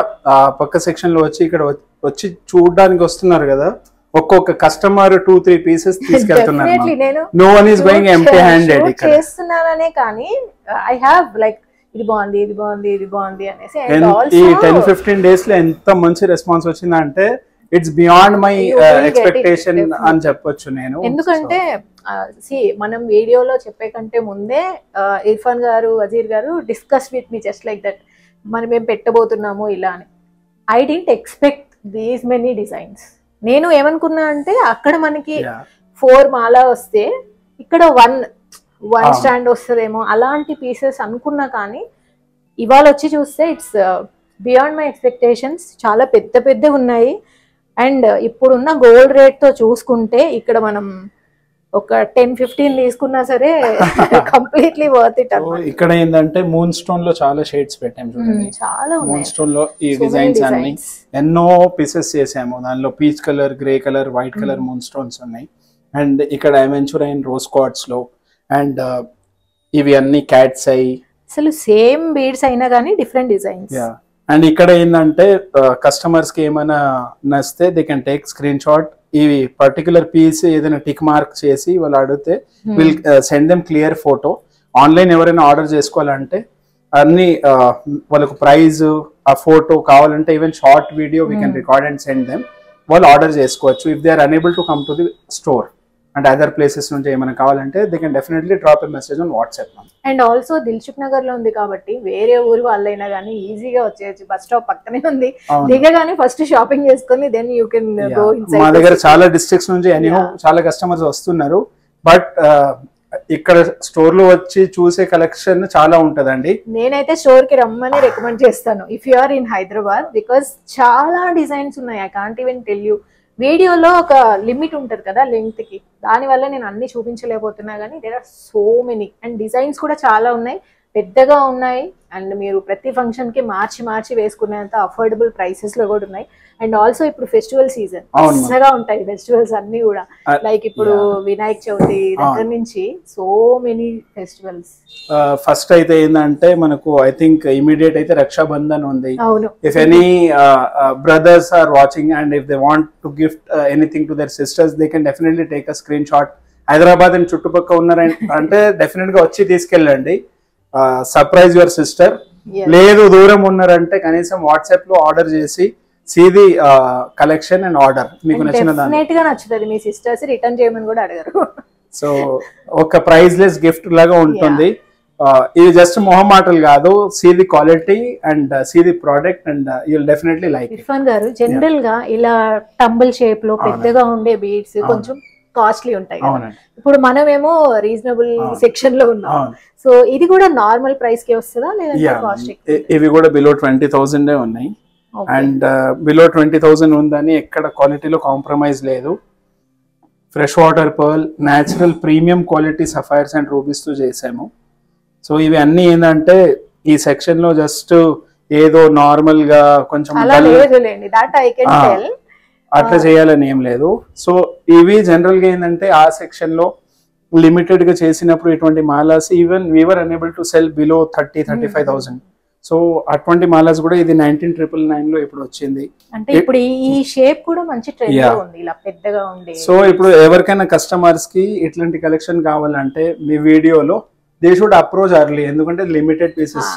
పక్క సెక్షన్ లో వచ్చి ఇక్కడ వచ్చి చూడడానికి వస్తున్నారు కదా, ఒక్కొక్క కస్టమర్ 2-3 పీసెస్ తీసుకెళ్తున్నారు. No one is going empty handed. ఇక్కడ చేస్తున్నారనే కానీ ఐ హావ్ లైక్ ఇది బాగుంది, ఇది బాగుంది, ఇది బాగుంది అనేసి. ఈ 10-15 days లో ఎంత మంచి రెస్పాన్స్ వచ్చిందంటే ఇట్స్ బియాండ్ మై ఎక్స్పెక్టేషన్ అని చెప్పొచ్చు నేను. ఎందుకంటే మనం వీడియోలో చెప్పే కంటే ముందే ఇర్ఫాన్ గారు, వజీర్ గారు discuss with me just like that, మనం ఏం పెట్టబోతున్నాము ఇలా అని. I didn't expect these many designs. నేను ఏమనుకున్నా అంటే అక్కడ మనకి 4 మాల వస్తే ఇక్కడ 1 స్టాండ్ వస్తుందేమో అలాంటి పీసెస్ అనుకున్నా, కానీ ఇవాళ వచ్చి చూస్తే ఇట్స్ బియాండ్ మై ఎక్స్పెక్టేషన్స్. చాలా పెద్ద పెద్ద ఉన్నాయి. అండ్ ఇప్పుడున్న గోల్డ్ రేట్ తో చూసుకుంటే ఇక్కడ మనం ఒక 10-15 తీసుకున్నా సరే కంప్లీట్లీ వర్త్ ఇట్. ఇక్కడ ఏంటంటే మూన్ స్టోన్ లో చాలా షేడ్స్ పెట్టాము చూడండి, చాలా మూన్ స్టోన్ లో ఈ డిజైన్స్ అన్ని ఎన్నో పీసెస్ చేసాము. దానిలో peach colour, grey colour, white colour moon stones ఉన్నాయి. అండ్ ఇక్కడ అవెంచురైన్ రోజ్ క్వార్ట్స్ లో, అండ్ ఇవి అన్ని క్యాట్స్ ఐ, అసలు సేమ్ బీడ్స్ అయినా కానీ డిఫరెంట్ డిజైన్స్. అండ్ ఇక్కడ ఏంటంటే కస్టమర్స్ కి ఏమైనా నచ్చితే they can take screenshot. ఈ పర్టికులర్ పీస్ ఏదైనా టిక్ మార్క్ చేసి వాళ్ళు అడిగితే will send them clear photo. Online ఎవరైనా ఆర్డర్ చేసుకోవాలంటే అన్ని వాళ్ళకు ప్రైజ్, ఆ ఫోటో కావాలంటే even short video we can record and send them. వాళ్ళు ఆర్డర్ చేసుకోవచ్చు. If they are unable to come to the store and other places నుంచి ఏమైనా కావాలంటే they can definitely drop a message on WhatsApp. And also Dilsukh Nagar లో ఉంది కాబట్టి వేరే ఊరు వాళ్ళైనా కానీ ఈజీగా వచ్చేయచ్చు. బస్ స్టాప్ పక్కనే ఉంది, దిగగానే ఫస్ట్ షాపింగ్ చేసుకొని then you can go inside. మా దగ్గర చాలా డిస్ట్రిక్ట్స్ నుంచి ఎనీహో చాలా కస్టమర్స్ వస్తున్నారు. బట్ ఇక్కడ స్టోర్ లో వచ్చి చూసే కలెక్షన్ చాలా ఉంటదండి. నేనైతే స్టోర్ కి రమ్మని రికమెండ్ చేస్తాను if you are in Hyderabad, because చాలా డిజైన్స్ ఉన్నాయి. I can't even tell you. వీడియోలో ఒక లిమిట్ ఉంటుంది కదా లెంగ్త్ కి, దానివల్ల నేను అన్ని చూపించలేకపోతున్నా, కానీ there are so many and designs కూడా చాలా ఉన్నాయి, పెద్దగా ఉన్నాయి. అండ్ మీరు ప్రతి ఫంక్షన్ కి మార్చి వేసుకునేంత అఫోర్డబుల్ ప్రైసెస్ లో కూడా ఉన్నాయి. అండ్ ఆల్సో ఇప్పుడు ఫెస్టివల్ సీజన్ కొత్తగా ఉంటాయి ఫెస్టివల్స్ అన్ని కూడా, లైక్ ఇప్పుడు వినాయక చవితి దగ్గర నుంచి సో మెనీ ఫెస్టివల్స్. ఫస్ట్ అయితే ఏంటంటే మనకు ఐ థింక్ ఇమీడియట్ అయితే రక్షాబంధన్ ఉంది. అవును. If any brothers are watching and if they want to gift anything to their sisters, they can definitely take a screen shot. Hyderabad and చుట్టుపక్కల ఉన్నారంటే డెఫినెట్ గా వచ్చి తీసుకెళ్ళండి, సర్ప్రైజ్ యువర్ సిస్టర్. లేదు దూరం ఉన్నారంటే కనీసం వాట్సాప్ లో ఆర్డర్ చేసి see the collection and order, మీకు నచ్చిన డెఫినెట్ గా నచ్చుతుంది. మీ సిస్టర్స్ రిటర్న్ చేయమని కూడా అడగరు. సో ఒక ప్రైజ్లెస్ గిఫ్ట్ లాగా ఉంటుంది. ఇది జస్ట్ మొహమాటలు కాదు, see the quality and see the product and you will definitely like. Irfan గారు, జనరల్ గా ఇలా టంబుల్ షేప్ లో పెద్దగా ఉండే బీడ్స్ కొంచెం కాస్ట్లీ ఉంటాయి కదా. ఇప్పుడు మనమేమో రీజనబుల్ సెక్షన్ లో ఉన్నాం, సో ఇది కూడా నార్మల్ ప్రైస్ కి వస్తుందా లేదా కాస్ట్? ఇవి కూడా బిలో 20,000 ఉన్నాయి. అండ్ బిలో 20,000 ఉందని ఎక్కడ క్వాలిటీలో కాంప్రమైజ్ లేదు. Fresh water pearl, natural premium quality sapphires and rubies తో చేసాము. సో ఇవి అన్ని ఏంటంటే ఈ సెక్షన్ లో జస్ట్ ఏదో నార్మల్ గా కొంచెం అట్లా చేయాలని ఏం లేదు. సో ఇవి జనరల్ గా ఏంటంటే ఆ సెక్షన్ లో లిమిటెడ్ గా చేసినప్పుడు ఇటువంటి malas even we're unable to sell below 30-35,000. So అటువంటి మాలాస్ కూడా ఇది 19,999 లో ఇప్పుడు వచ్చింది. అంటే ఇప్పుడు ఈ షేప్ కూడా మంచి ట్రెండ్ లో ఉంది, ఇలా పెద్దగా ఉంది. సో ఇప్పుడు ఎవరికైనా కస్టమర్స్ కి ఇట్లాంటి కలెక్షన్ కావాలంటే మీ వీడియోలో దే షుడ్ అప్రోచ్ అర్లీ, ఎందుకంటే లిమిటెడ్ పీసెస్,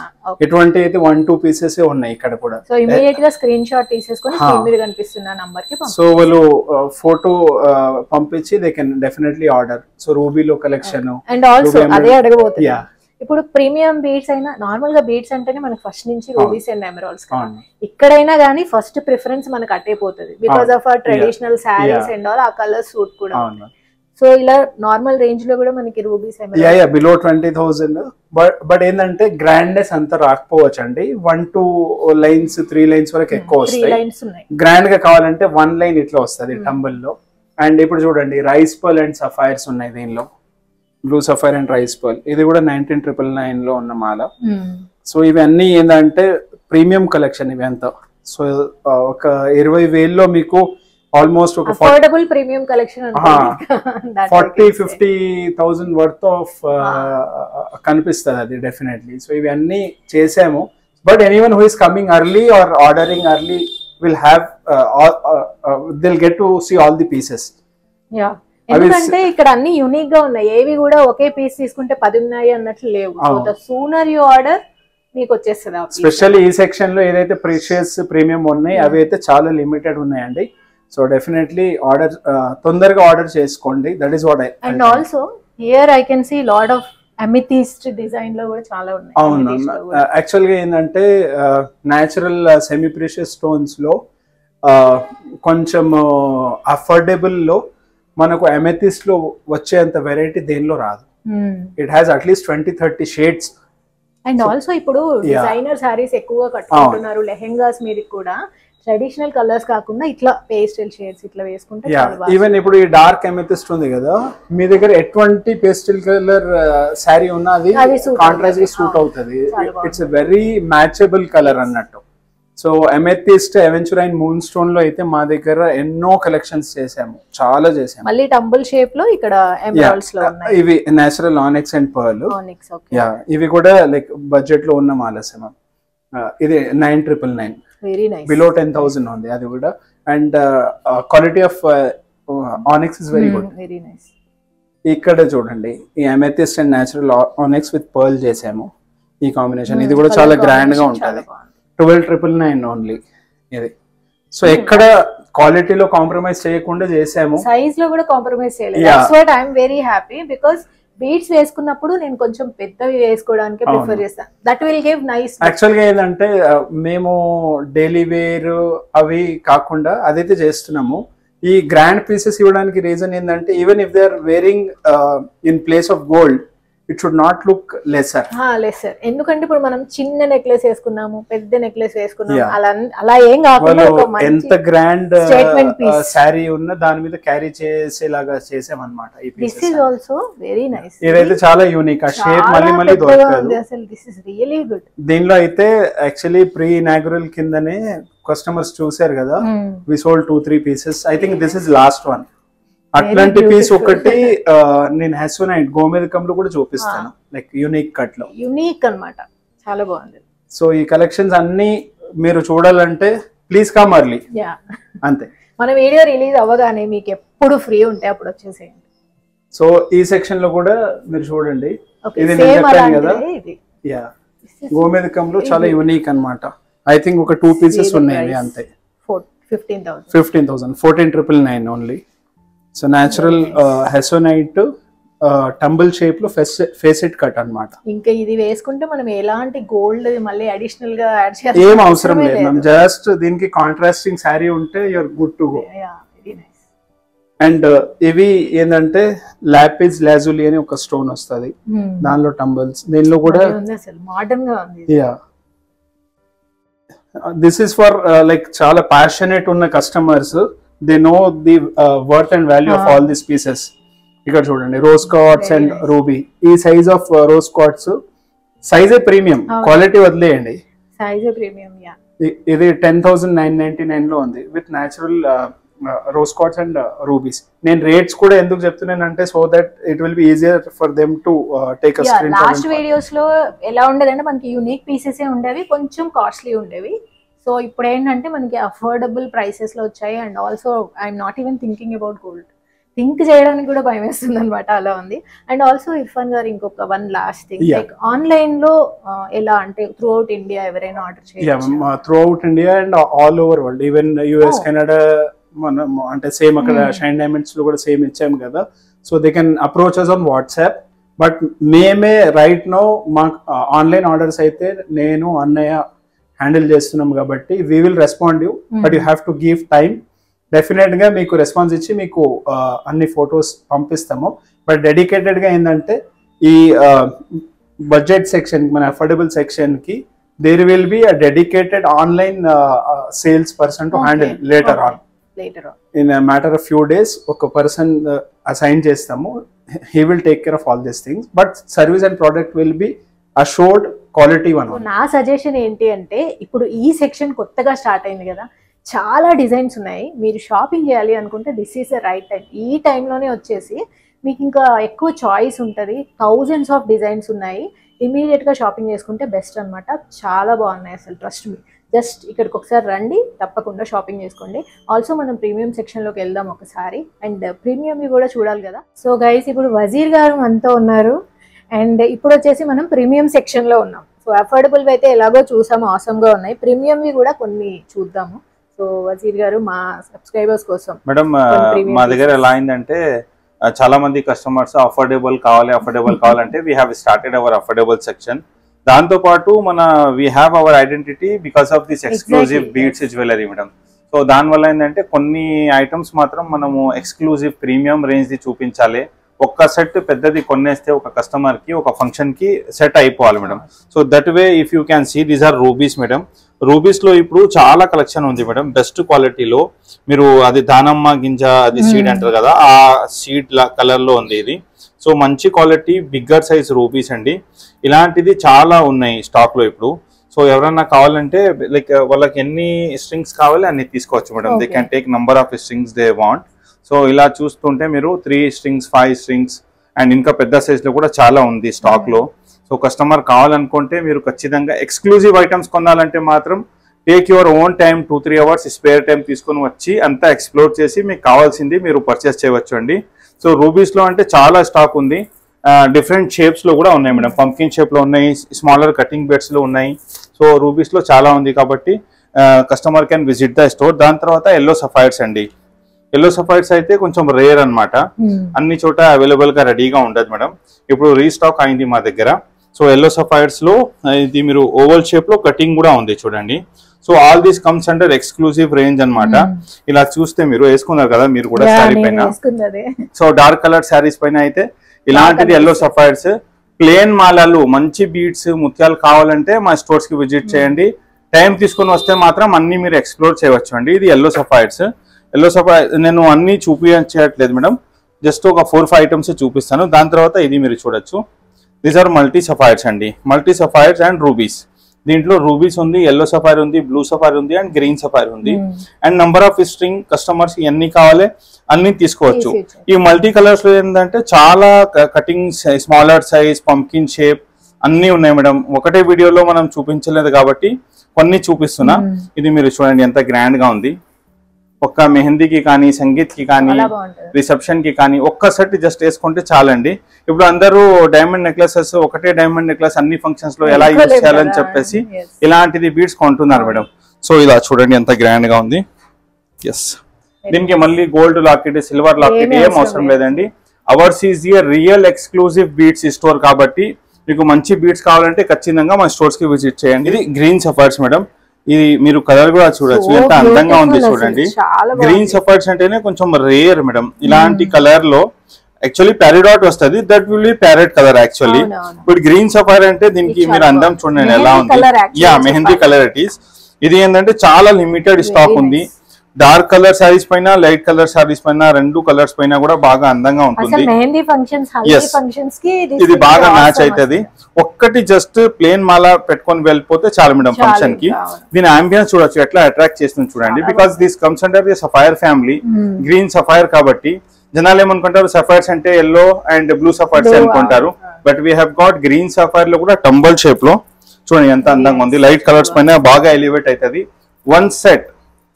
ఎటువంటి అయితే 1-2 పీసెస్ ఉన్నాయి ఇక్కడ కూడా. సో ఇమిడియట్ గా స్క్రీన్ షాట్ తీసేసుకొని స్క్రీన్ మీద కనిపిస్తున్న నంబర్ కి సో వాళ్ళు ఫోటో పంపించి they can definitely order. So రూబీలో కలెక్షన్ అండ్ ఆల్సో అదే అడగబోతుంది. ఇప్పుడు ప్రీమియం బీడ్స్ అయినా, నార్మల్ గా బీడ్స్ అంటేనే మనకి ఫస్ట్ నుంచి రూబీస్ అండ్ ఎమరాల్డ్స్, ఇక్కడైనా గానీ ఫస్ట్ ప్రిఫరెన్స్ మనకు అట్టేపోతుంది బికాస్ ఆఫ్ ఆ ట్రెడిషనల్ శారీస్ అండ్ ఆల్, ఆ కలర్ సూట్ కూడా. సో ఇలా నార్మల్ రేంజ్ లో కూడా మనకి రూబీస్ బిలో 20,000. బట్ ఏంటంటే గ్రాండ్నెస్ అంతా రాకపోవచ్చు అండి. 1-2 లైన్స్ 3 లైన్స్ వరకు ఎక్కువ వస్తాయి. గ్రాండ్ గా కావాలంటే 1 లైన్ ఇట్లా వస్తుంది టంబుల్ లో. అండ్ ఇప్పుడు చూడండి రైస్ పర్ల్ అండ్ సఫైర్స్ ఉన్నాయి దీనిలో, blue sapphire and rice pearl. ఇది కూడా 19,999 లో ఉన్న మాల. సో ఇవన్నీ ఏంటంటే ప్రీమియం కలెక్షన్ ఇవి అంతా. సో ఒక 20,000 మీకు ఆల్మోస్ట్ ఒక affordable premium collection 40-50,000 worth of కనిపిస్తుంది అది డెఫినెట్లీ. సో ఇవన్నీ చేసాము. But anyone who is coming early or ordering early will have the get to see all the pieces. ఎందుకంటే ఇక్కడ అన్ని యూనిక్ గా ఉన్నాయి, ఏవి కూడా ఒకే పీస్ తీసుకుంటే 10 ఉన్నాయి అన్నట్లు లేవు. So the sooner you order మీకు వచ్చేస్తుంది. స్పెషల్లీ ఈ సెక్షన్ లో ఏదైతే ప్రీషియస్ ప్రీమియం ఉన్నాయి అవి అయితే చాలా లిమిటెడ్ ఉన్నాయండి. సో డెఫినెట్లీ ఆర్డర్ తొందరగా ఆర్డర్ చేసుకోండి. That is what I. And also here I can see lot of amethyst design లో కూడా చాలా ఉన్నాయి. అవును, యాక్చువల్ గా ఏంటంటే న్యాచురల్ సెమీ ప్రీషియస్ స్టోన్స్ లో కొంచెం అఫోర్డబుల్ లో మనకు అమెథిస్ట్ లో వచ్చేంత వెరైటీ దేనిలో రాదు. It has at least 20-30 shades. And also ఇప్పుడు డిజైనర్ సారీస్ ఎక్కువగా కట్టుకుంటున్నారు, లెహెంగాస్ మీద కూడా ట్రెడిషనల్ కలర్స్ కాకుండా ఇట్లా పేస్టల్ షేడ్స్ ఇట్లా వేసుకుంటే ఈవెన్ ఇప్పుడు ఈ డార్క్ అమెథిస్ట్ ఉంది కదా, మీ దగ్గర ఎటువంటి పేస్టల్ కలర్ శారీ ఉన్నా అది కాంట్రాస్ట్ గా సూట్ అవుతుంది. ఇట్స్ వెరీ మ్యాచబుల్ కలర్ అన్నట్టు. So amethyst, aventurine, moon stone లో అయితే మా దగ్గర ఎన్నో కలెక్షన్స్ చేసాము, చాలా చేసాము. మళ్ళీ టంబుల్ షేప్ లో ఇక్కడ ఎమరాల్డ్స్ లో ఉన్నాయి. ఇవి నేచురల్ ఆనిక్స్ అండ్ పర్ల్. ఇవి కూడా లైక్ బడ్జెట్ లో ఉన్న మాలసే. ఇది 9,999. Very nice. బిలో 10,000 ఉంది అది కూడా. And quality of onyx is very good. Very nice. ఇక్కడ చూడండి ఈ amethyst and natural onyx with pearl చేసాము ఈ కాంబినేషన్. ఇది కూడా చాలా గ్రాండ్ గా ఉంటుంది. 12,999 ఓన్లీ ఇది. సో ఎక్కడ క్వాలిటీలో కాంప్రమైజ్ చేయకుండా చేసాము, సైజ్ లో కూడా కాంప్రమైజ్ చేయలేదు. That's what I am very happy, because beads వేసుకున్నప్పుడు నేను కొంచెం పెద్దవి వేసుకోవడానికి ప్రిఫర్ చేస్తాను. That will give nice. Actual గా ఏంటంటే మేము డైలీ వేర్ అవి కాకుండా అదైతే చేస్తున్నాము. ఈ గ్రాండ్ పీసెస్ ఇవ్వడానికి రీజన్ ఏంటంటే even if they are wearing in place of gold it should not look lesser. Lesser ఎందుకంటే ఇప్పుడు మనం చిన్న నెక్లెస్ వేసుకున్నాము, పెద్ద నెక్లెస్ వేసుకున్నాము, అలా ఏం కాకుండా ఎంత గ్రాండ్ శారీ ఉన్నా దాని మీద క్యారీ చేసేలాగా చేసామన్నమాట. This is also very nice. ఇదైతే చాలా యూనిక్. ఆ షేప్ మళ్ళీ దొరకదు. అసలు దిస్ ఇస్ రియల్లీ గుడ్. దీనిలో అయితే యాక్చువల్లీ ప్రీ ఇనాగ్రల్ కిందనే కస్టమర్స్ చూసారు కదా, we sold 2-3 pieces. I think this is last one. అట్లాంటి పీస్ ఒకటి నేను హెస్సోనైట్ గోమేదకంలో కూడా చూపిస్తాను, లైక్ యూనిక్ కట్ లో. యూనిక్ అన్నమాట, చాలా బాగుంది. సో ఈ కలెక్షన్స్ అన్ని మీరు చూడాలంటే ప్లీజ్ కమ్ ఎర్లీ. అంతే, మన వీడియో రిలీజ్ అవ్వగానే మీకు ఎప్పుడు ఫ్రీ ఉంటే అప్పుడు వచ్చేసేయండి. సో ఈ సెక్షన్ లో కూడా మీరు చూడండి, ఇది నేను చెప్పాను కదా, యా గోమేదకంలో చాలా యూనిక్ అన్నమాట. ఐ థింక్ ఒక 2 పీసెస్ ఉన్నాయి అంతే. 15,000 14,999 only. So natural హెసోనైట్ tumble shape లో ఫేసెట్ కట్ అన్నమాట. ఇంకా ఇది వేసుకుంటే మనం ఎలాంటి గోల్డ్ మళ్ళీ అడిషనల్ గా యాడ్ చేయాలి ఏం అవసరం లేదు మ్యామ్. జస్ట్ దీనికి కాంట్రాస్టింగ్ శారీ ఉంటే you're good to go. And ఇవి ఏంటంటే లాపిస్ లాజులి అని ఒక స్టోన్ వస్తుంది, దానిలో టంబుల్స్. దీనిలో కూడా మోడర్న్ గా ఉంది. Yeah, this is for like చాలా ప్యాషనేట్ ఉన్న customers. They know the worth and value of all these pieces. ఇక్కడ చూడండి, రోజ్ కార్డ్స్ అండ్ రూబీ. ఈ సైజ్ ఆఫ్ రోజ్ కార్డ్స్ సైజే ప్రీమియం, క్వాలిటీ వదిలేయండి, సైజే ప్రీమియం. ఇది 10,999 లో ఉంది with natural rose quartz and rubies. నేను రేట్స్ కూడా ఎందుకు చెప్తున్నానంటే so that it will be easier for them to take a screen shot. Last videos లో ఎలా ఉండేదంటే మనకి యూనిక్ పీసెస్ ఉండేవి, కొంచెం కాస్ట్లీ ఉండేవి. సో ఇప్పుడు ఏంటంటే మనకి అఫోర్డబుల్ ప్రైసెస్ లో వచ్చాయి. And also I'm not even thinking about gold. Think చేయడానికి కూడా భయం వేస్తుంది అనమాట, అలా ఉంది. అండ్ ఆల్సో ఇర్ఫాన్ గారు ఇంకొక one last thing, like online లో ఎలా అంటే త్రూ అవుట్ ఇండియా ఎవరైనా ఆర్డర్ చేయొచ్చు? Through out India and all over world, even US, Canada. మనం అంటే సేమ్ అక్కడ షైన్ డైమండ్స్ లో కూడా సేమ్ ఇచ్చాము కదా. So they can approach us on WhatsApp. But మేమే రైట్ నో మా ఆన్లైన్ ఆర్డర్స్ అయితే నేను అన్నయ్య హ్యాండిల్ చేస్తున్నాం కాబట్టి we will respond you, but you have to give time. Definite గా మీకు రెస్పాన్స్ ఇచ్చి మీకు అన్ని ఫొటోస్ పంపిస్తాము. బట్ డెడికేటెడ్ గా ఏంటంటే ఈ బడ్జెట్ సెక్షన్, మన అఫోర్డబుల్ సెక్షన్ కి there will be a dedicated online sales person to handle later on. In a matter of few days ఒక పర్సన్ అసైన్ చేస్తాము. he will take care of all these things, but service and product will be assured quality one. నా suggestion ఏంటి అంటే, ఇప్పుడు ఈ section కొత్తగా start అయింది కదా, చాలా డిజైన్స్ ఉన్నాయి. మీరు షాపింగ్ చేయాలి అనుకుంటే this is the right time. ఈ టైంలోనే వచ్చేసి మీకు ఇంకా ఎక్కువ చాయిస్ ఉంటుంది, థౌజండ్స్ ఆఫ్ డిజైన్స్ ఉన్నాయి. ఇమీడియట్ గా షాపింగ్ చేసుకుంటే బెస్ట్ అనమాట. చాలా బాగున్నాయి అసలు, ట్రస్ట్ మీ. జస్ట్ ఇక్కడికి ఒకసారి రండి, తప్పకుండా షాపింగ్ చేసుకోండి. ఆల్సో మనం ప్రీమియం సెక్షన్లోకి వెళ్దాం ఒకసారి, అండ్ ప్రీమియంవి కూడా చూడాలి కదా. సో గైస్, ఇప్పుడు వజీర్ గారు మనతో ఉన్నారు, అండ్ ఇప్పుడు వచ్చేసి మనం ప్రీమియం సెక్షన్లో ఉన్నాం. సో అఫోర్డబుల్ అయితే ఎలాగో చూసాము, ఆసమ్గా ఉన్నాయి. ప్రీమియంవి కూడా కొన్ని చూద్దాము. సో వజీర్ గారు, మా సబ్స్క్రైబర్స్ కోసం మేడం మా దగ్గర ఎలా అయిందంటే, చాలా మంది కస్టమర్స్ అఫోర్డబుల్ కావాలంటే we have started our affordable section. దాంతో పాటు మన we have our identity because of this exclusive beads jewellery madam. So దానివల్ల ఏంటంటే కొన్ని ఐటమ్స్ మాత్రం మనము ఎక్స్క్లూజివ్ ప్రీమియం రేంజ్ ది చూపించాలి. ఒక్క సెట్ పెద్దది కొనేస్తే ఒక కస్టమర్ కి ఒక ఫంక్షన్ కి సెట్ అయిపోవాలి madam. So that way if you can see these are rubies madam. Rubies లో ఇప్పుడు చాలా కలెక్షన్ ఉంది మేడం, బెస్ట్ క్వాలిటీలో. మీరు అది దానమ్మ గింజ, అది సీడ్ అంటారు కదా, ఆ సీడ్ కలర్ లో ఉంది ఇది. సో మంచి క్వాలిటీ బిగ్గర్ సైజ్ రూబీస్ అండి. ఇలాంటిది చాలా ఉన్నాయి స్టాక్ లో ఇప్పుడు. సో ఎవరన్నా కావాలంటే లైక్ వాళ్ళకి ఎన్ని స్ట్రింగ్స్ కావాలి అన్ని తీసుకోవచ్చు madam. They can take number of strings they want. So ఇలా చూస్తుంటే మీరు 3 strings 5 strings అండ్ ఇంకా పెద్ద సైజ్ లో కూడా చాలా ఉంది స్టాక్ లో. సో కస్టమర్ కావాలనుకుంటే మీరు ఖచ్చితంగా ఎక్స్క్లూజివ్ ఐటమ్స్ కొనాలంటే మాత్రం take your own time, 2-3 hours spare time తీసుకొని వచ్చి అంతా ఎక్స్ప్లోర్ చేసి మీకు కావాల్సింది మీరు పర్చేస్ చేయవచ్చు అండి. సో రూబీస్ లో అంటే చాలా స్టాక్ ఉంది. డిఫరెంట్ షేప్స్ లో కూడా ఉన్నాయి మేడం. పంకిన్ షేప్ లో ఉన్నాయి, స్మాలర్ కటింగ్ బెడ్స్ లో ఉన్నాయి. సో రూబీస్ లో చాలా ఉంది కాబట్టి customer can visit the store. దాని తర్వాత ఎల్లో సఫైర్స్ అండి. ఎల్లో సఫైర్స్ అయితే కొంచెం రేర్ అన్నమాట, అన్ని చోట అవైలబుల్ గా రెడీగా ఉండదు మేడం. ఇప్పుడు రీస్టాక్ అయింది మా దగ్గర. సో ఎల్లో సఫైర్స్ లో ఇది మీరు ఓవల్ షేప్ లో కటింగ్ కూడా ఉంది చూడండి. So all these comes under exclusive range అన్నమాట. ఇలా చూస్తే మీరు వేసుకున్నారు కదా మీరు కూడా శారీ పైన, సో డార్క్ కలర్ శారీస్ పైన అయితే ఇలాంటిది ఎల్లో సఫైర్స్ ప్లేన్ మాలలు మంచి బీడ్స్ ముత్యాలు కావాలంటే మా స్టోర్స్ కి విజిట్ చేయండి. టైం తీసుకొని వస్తే మాత్రం అన్ని మీరు ఎక్స్ప్లోర్ చేయవచ్చు అండి. ఇది ఎల్లో సఫైర్స్. ఎల్లో సఫైర్ నేను అన్ని చూపించట్లేదు మేడం, జస్ట్ ఒక 4-5 ఐటమ్స్ చూపిస్తాను. దాని తర్వాత ఇది మీరు చూడొచ్చు. దీస్ ఆర్ మల్టీ సఫైర్స్ అండి, మల్టీ సఫైర్స్ అండ్ రూబీస్. దీంట్లో రూబీస్ ఉంది, ఎల్లో సఫైర్ ఉంది, బ్లూ సఫైర్ ఉంది అండ్ గ్రీన్ సఫైర్ ఉంది. And number of visiting customers ఎన్ని కావాలి అన్ని తీసుకోవచ్చు. ఈ మల్టీ కలర్స్ లో ఏంటంటే చాలా cutting, smaller size, pumpkin shape అన్ని ఉన్నాయి మేడం. ఒకటే వీడియోలో మనం చూపించలేదు కాబట్టి కొన్ని చూపిస్తున్నా. ఇది మీరు చూడండి ఎంత గ్రాండ్ గా ఉంది. ఒక్క మెహందీకి కానీ, సంగీత్ కి కానీ, రిసెప్షన్ కి కానీ ఒక్క సెట్ జస్ట్ వేసుకుంటే చాలండి. ఇప్పుడు అందరూ డైమండ్ నెక్లెసెస్, ఒకటే డైమండ్ నెక్లెస్ అన్ని ఫంక్షన్స్ లో ఎలా యూజ్ చేయాలని చెప్పేసి ఇలాంటిది బీడ్స్ కొంటున్నారు మేడం. సో ఇలా చూడండి ఎంత గ్రాండ్ గా ఉంది. ఎస్, దీనికి మళ్ళీ గోల్డ్ లాకెట్, సిల్వర్ లాకెట్ ఏం అవసరం లేదండి. Hours is a real exclusive beads store కాబట్టి మీకు మంచి బీడ్స్ కావాలంటే ఖచ్చితంగా మా స్టోర్స్ కి విజిట్ చేయండి. ఇది గ్రీన్ సఫైర్స్ మేడం. ఇది మీరు కలర్ కూడా చూడొచ్చు ఎంత అందంగా ఉంది చూడండి. గ్రీన్ సఫైర్స్ అంటేనే కొంచెం రేర్ మేడం. ఇలాంటి కలర్ లో యాక్చువల్లీ ప్యారిడాట్ వస్తుంది, that will be parrot colour actually. ఇప్పుడు గ్రీన్ సఫైర్ అంటే దీనికి మీరు అందం చూడండి ఎలా ఉంది. Yeah, mehndi colour it is. ఇది ఏంటంటే చాలా లిమిటెడ్ స్టాక్ ఉంది. డార్క్ కలర్ సారీస్ పైన, లైట్ కలర్ సారీస్ పైన, రెండు కలర్స్ పైన కూడా బాగా అందంగా ఉంటుంది. ఇది బాగా మ్యాచ్ అవుతుంది. ఒక్కటి జస్ట్ ప్లేన్ మాల పెట్టుకొని వెళ్ళిపోతే చాలు మేడం ఫంక్షన్ కి. దీని అంబియన్స్ చూడొచ్చు ఎట్లా అట్రాక్ట్ చేస్తుంది చూడండి. Because this comes under the sapphire family, green sapphire కాబట్టి జనాలు ఏమనుకుంటారు సఫైర్స్ అంటే ఎల్లో అండ్ బ్లూ సఫైర్స్ అనుకుంటారు. But we have got green sapphire లో కూడా టంబల్ షేప్ లో చూడండి ఎంత అందంగా ఉంది. లైట్ కలర్స్ పైన బాగా ఎలివేట్ అవుతుంది. వన్ సెట్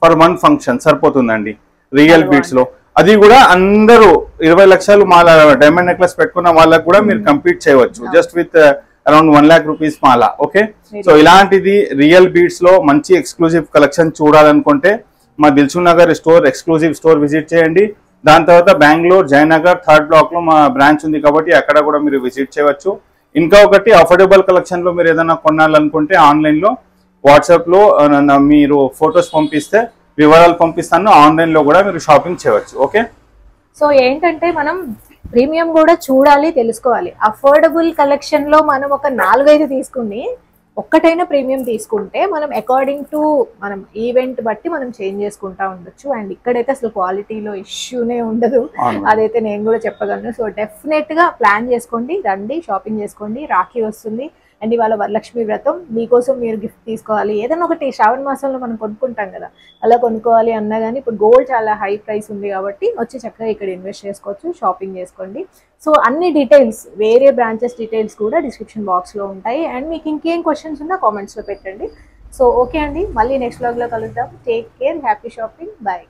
ఫర్ 1 ఫంక్షన్ సరిపోతుందండి రియల్ బీట్స్ లో. అది కూడా అందరూ 20 లక్షలు మాల డైమండ్ నెక్లెస్ పెట్టుకున్న వాళ్ళకి కూడా మీరు కంప్లీట్ చేయవచ్చు just with around 1 lakh rupees Mala. Okay, so ఇలాంటిది రియల్ బీట్స్ లో మంచి ఎక్స్క్లూజివ్ కలెక్షన్ చూడాలనుకుంటే మా Dilsukh Nagar store, exclusive store visit చేయండి. దాని తర్వాత బెంగళూరు జయనగర్ 3rd block లో మా బ్రాంచ్ ఉంది కాబట్టి అక్కడ కూడా మీరు విజిట్ చేయవచ్చు. ఇంకా ఒకటి అఫోర్డబుల్ కలెక్షన్ లో మీరు ఏదైనా కొనాలనుకుంటే ఆన్లైన్ లో వాట్సాప్ లో మీరు ఫొటోస్ పంపిస్తే వివరాలు పంపిస్తాను. ఆన్లైన్ లో కూడా మీరు షాపింగ్ చేయవచ్చు. ఓకే, సో ఏంటంటే మనం ప్రీమియం కూడా చూడాలి, తెలుసుకోవాలి. అఫోర్డబుల్ కలెక్షన్ లో మనం ఒక 4-5 తీసుకుని ఒక్కటైనా ప్రీమియం తీసుకుంటే మనం అకార్డింగ్ టు మనం ఈవెంట్ బట్టి మనం చేంజ్ చేసుకుంటా ఉండొచ్చు. అండ్ ఇక్కడైతే అసలు క్వాలిటీలో ఇష్యూనే ఉండదు, అదైతే నేను కూడా చెప్పగలను. సో డెఫినెట్ గా ప్లాన్ చేసుకోండి, రండి, షాపింగ్ చేసుకోండి. రాఖీ వస్తుంది అండ్ ఇవాళ వరలక్ష్మి వ్రతం, మీకోసం మీరు గిఫ్ట్ తీసుకోవాలి. ఏదైనా ఒకటి శ్రావణ మాసంలో మనం కొనుక్కుంటాం కదా, అలా కొనుక్కోవాలి అన్నా కానీ ఇప్పుడు గోల్డ్ చాలా హై ప్రైస్ ఉంది కాబట్టి వచ్చి చక్కగా ఇక్కడ ఇన్వెస్ట్ చేసుకోవచ్చు, షాపింగ్ చేసుకోండి. సో అన్ని డీటెయిల్స్, వేరే బ్రాంచెస్ డీటెయిల్స్ కూడా డిస్క్రిప్షన్ బాక్స్లో ఉంటాయి. అండ్ మీకు ఇంకేం క్వశ్చన్స్ ఉన్నా కామెంట్స్లో పెట్టండి. సో ఓకే అండి, మళ్ళీ నెక్స్ట్ వ్లాగ్లో కలుద్దాం. Take care, happy shopping, bye.